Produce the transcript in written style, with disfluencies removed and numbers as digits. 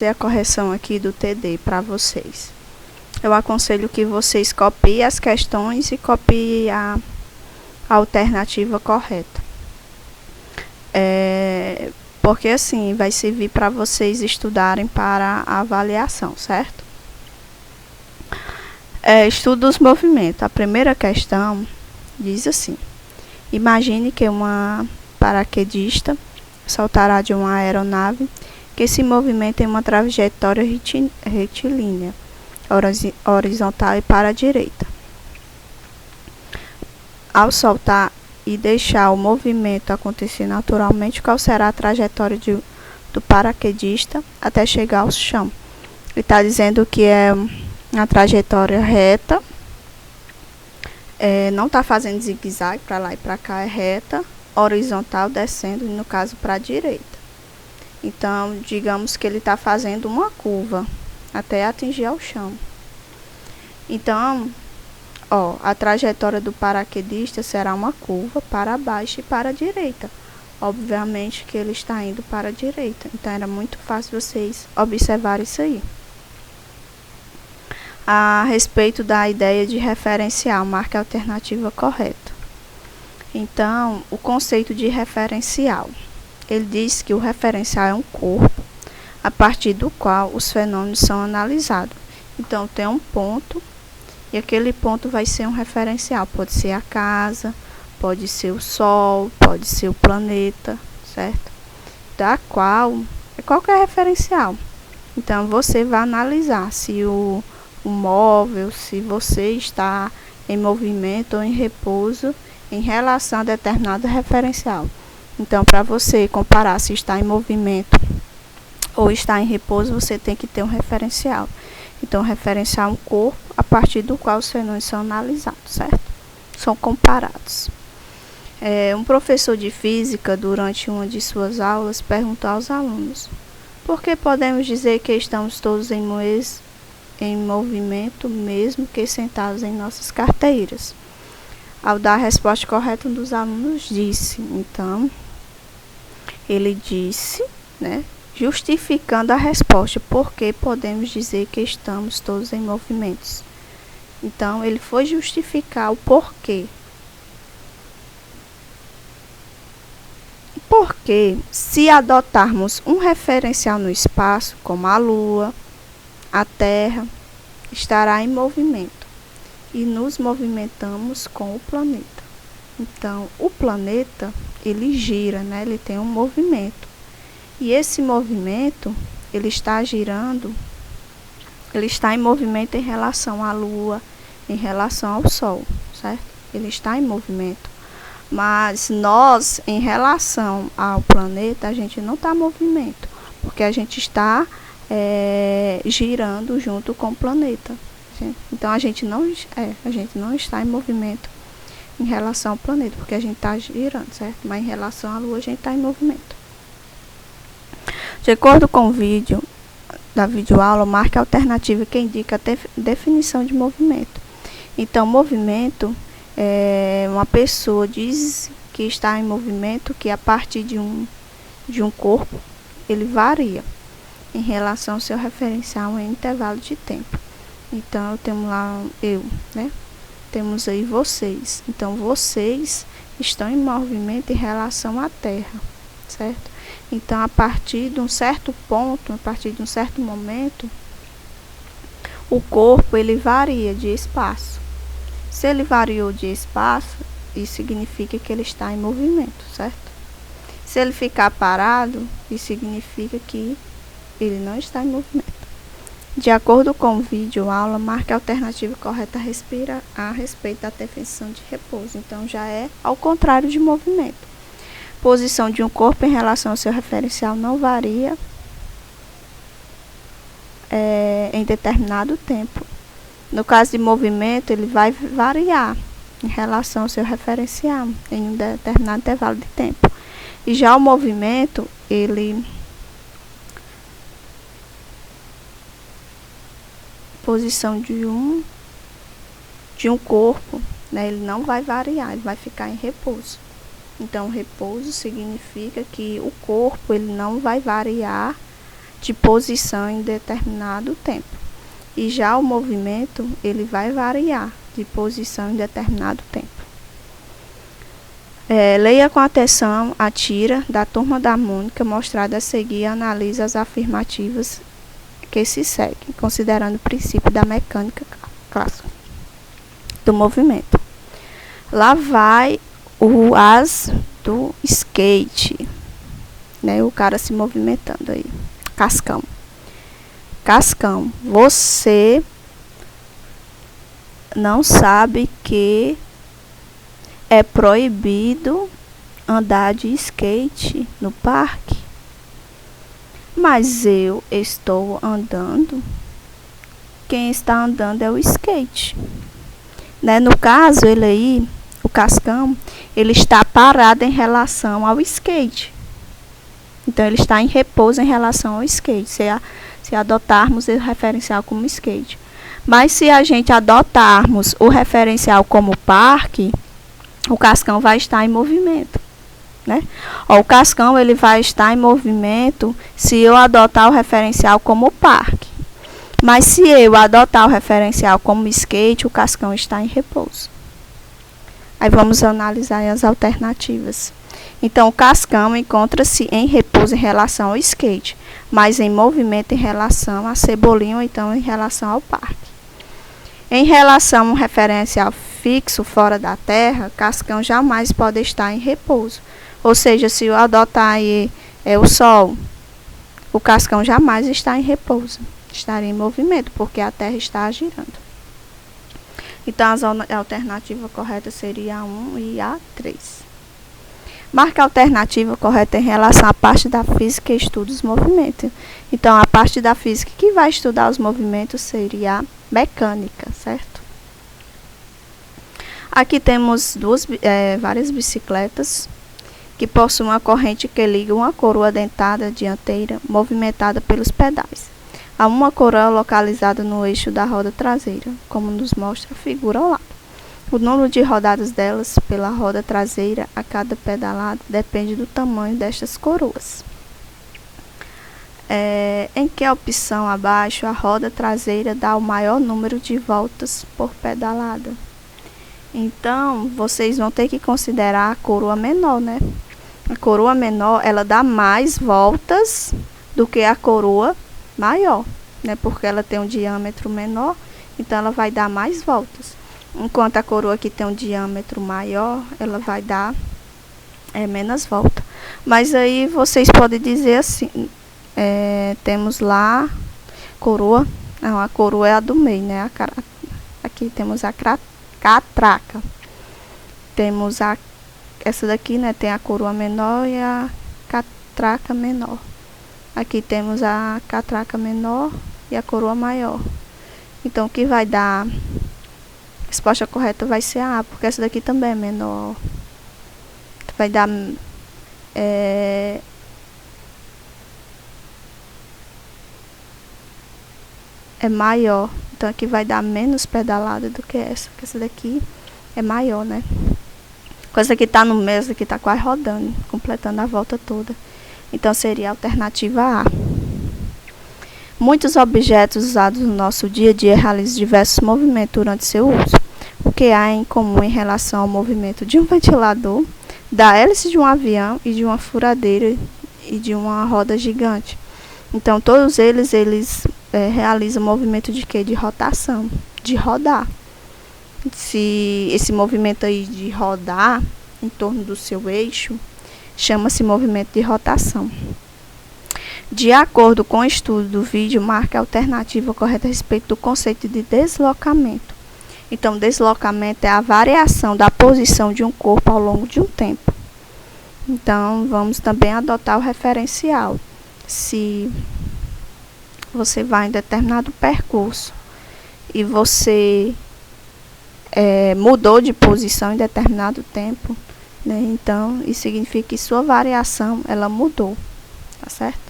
A correção aqui do TD para vocês. Eu aconselho que vocês copiem as questões e copiem a alternativa correta. Porque assim vai servir para vocês estudarem para a avaliação, certo? Estudo dos movimentos. A primeira questão diz assim: imagine que uma paraquedista saltará de uma aeronave que se movimenta em uma trajetória retilínea, horizontal e para a direita. Ao saltar e deixar o movimento acontecer naturalmente, qual será a trajetória do paraquedista até chegar ao chão? Ele está dizendo que é uma trajetória reta, não está fazendo zigue-zague para lá e para cá, é reta, horizontal, descendo, no caso para a direita. Então, digamos que ele está fazendo uma curva até atingir ao chão. Então, a trajetória do paraquedista será uma curva para baixo e para a direita. Obviamente que ele está indo para a direita. Então, era muito fácil vocês observarem isso aí. A respeito da ideia de referencial, marque a alternativa correta. Então, o conceito de referencial. Ele diz que o referencial é um corpo a partir do qual os fenômenos são analisados. Então, tem um ponto e aquele ponto vai ser um referencial. Pode ser a casa, pode ser o Sol, pode ser o planeta, certo? Da qual é qualquer referencial. Então, você vai analisar se o móvel, se você está em movimento ou em repouso em relação a determinado referencial. Então, para você comparar se está em movimento ou está em repouso, você tem que ter um referencial. Então, referencial é um corpo a partir do qual os fenômenos são analisados, certo? São comparados. Um professor de física, durante uma de suas aulas, perguntou aos alunos: por que podemos dizer que estamos todos em movimento, mesmo que sentados em nossas carteiras? Ao dar a resposta correta, um dos alunos disse, então, ele disse, justificando a resposta, porque podemos dizer que estamos todos em movimentos. Então, ele foi justificar o porquê. Porque, se adotarmos um referencial no espaço, como a Lua, a Terra, estará em movimento, e nos movimentamos com o planeta. Então, o planeta, ele gira, ele tem um movimento. E esse movimento, ele está girando, ele está em movimento em relação à Lua, em relação ao Sol, certo? Ele está em movimento. Mas nós, em relação ao planeta, a gente não está em movimento, porque a gente está girando junto com o planeta. Então, a gente não está em movimento em relação ao planeta, porque a gente está girando, certo? Mas em relação à Lua, a gente está em movimento. De acordo com o vídeo da videoaula, marque a alternativa que indica a definição de movimento. Então, movimento é uma pessoa diz que está em movimento, que a partir de um corpo, ele varia em relação ao seu referencial em intervalo de tempo. Então, temos lá temos aí vocês. Então, vocês estão em movimento em relação à Terra, certo? Então, a partir de um certo ponto, a partir de um certo momento, o corpo, ele varia de espaço. Se ele variou de espaço, isso significa que ele está em movimento, certo? Se ele ficar parado, isso significa que ele não está em movimento. De acordo com o vídeo aula, marque a alternativa correta a respeito da definição de repouso. Então, já é ao contrário de movimento. Posição de um corpo em relação ao seu referencial não varia em determinado tempo. No caso de movimento, ele vai variar em relação ao seu referencial em um determinado intervalo de tempo. E já o movimento, posição de um corpo, ele não vai variar, ele vai ficar em repouso. Então, repouso significa que o corpo ele não vai variar de posição em determinado tempo. E já o movimento, ele vai variar de posição em determinado tempo. Leia com atenção a tira da Turma da Mônica mostrada a seguir e analise as afirmativas que se seguem, considerando o princípio da mecânica clássica do movimento. Lá vai o as do skate, né? O cara se movimentando aí. Cascão. Cascão, você não sabe que é proibido andar de skate no parque? Mas eu estou andando. Quem está andando é o skate. Né? No caso, ele aí, o Cascão, ele está parado em relação ao skate. Então, ele está em repouso em relação ao skate, se adotarmos o referencial como skate. Mas se a gente adotarmos o referencial como parque, o Cascão vai estar em movimento, né? O Cascão, ele vai estar em movimento se eu adotar o referencial como parque. Mas se eu adotar o referencial como skate, o Cascão está em repouso. Aí vamos analisar as alternativas. Então, o Cascão encontra-se em repouso em relação ao skate, mas em movimento em relação a Cebolinha ou então em relação ao parque. Em relação a um referencial fixo fora da Terra, Cascão jamais pode estar em repouso. Ou seja, se eu adotar aí o Sol, o Cascão jamais está em repouso. Estaria em movimento, porque a Terra está girando. Então, a alternativa correta seria a 1 e a 3. Marque a alternativa correta em relação à parte da física que estuda os movimentos. Então, a parte da física que vai estudar os movimentos seria a mecânica, certo? Aqui temos várias bicicletas que possuem uma corrente que liga uma coroa dentada dianteira movimentada pelos pedais a uma coroa localizada no eixo da roda traseira, como nos mostra a figura ao lado. O número de rodadas delas pela roda traseira a cada pedalada depende do tamanho destas coroas. Em que opção abaixo a roda traseira dá o maior número de voltas por pedalada? Então, vocês vão ter que considerar a coroa menor, né? A coroa menor, ela dá mais voltas do que a coroa maior, né? Porque ela tem um diâmetro menor, então ela vai dar mais voltas. Enquanto a coroa que tem um diâmetro maior, ela vai dar menos volta. Mas aí vocês podem dizer assim, temos lá coroa, não, a coroa é a do meio, né? Aqui temos a catraca. Temos essa daqui, né? Tem a coroa menor e a catraca menor. Aqui temos a catraca menor e a coroa maior. Então, o que vai dar? A resposta correta vai ser a A, porque essa daqui também é menor. Vai dar é maior. Então, aqui vai dar menos pedalada do que essa. Porque essa daqui é maior, né? Essa aqui tá no meio, essa aqui tá quase rodando, completando a volta toda. Então, seria a alternativa A. Muitos objetos usados no nosso dia a dia realizam diversos movimentos durante seu uso. O que há em comum em relação ao movimento de um ventilador, da hélice de um avião e de uma furadeira e de uma roda gigante? Então, todos eles realizam movimento de quê? De rotação, de rodar. Se esse movimento aí de rodar em torno do seu eixo, chama-se movimento de rotação. De acordo com o estudo do vídeo, marque a alternativa correta a respeito do conceito de deslocamento. Então, deslocamento é a variação da posição de um corpo ao longo de um tempo. Então, vamos também adotar o referencial. Se você vai em determinado percurso e você mudou de posição em determinado tempo, né? Então, isso significa que sua variação, ela mudou, tá certo?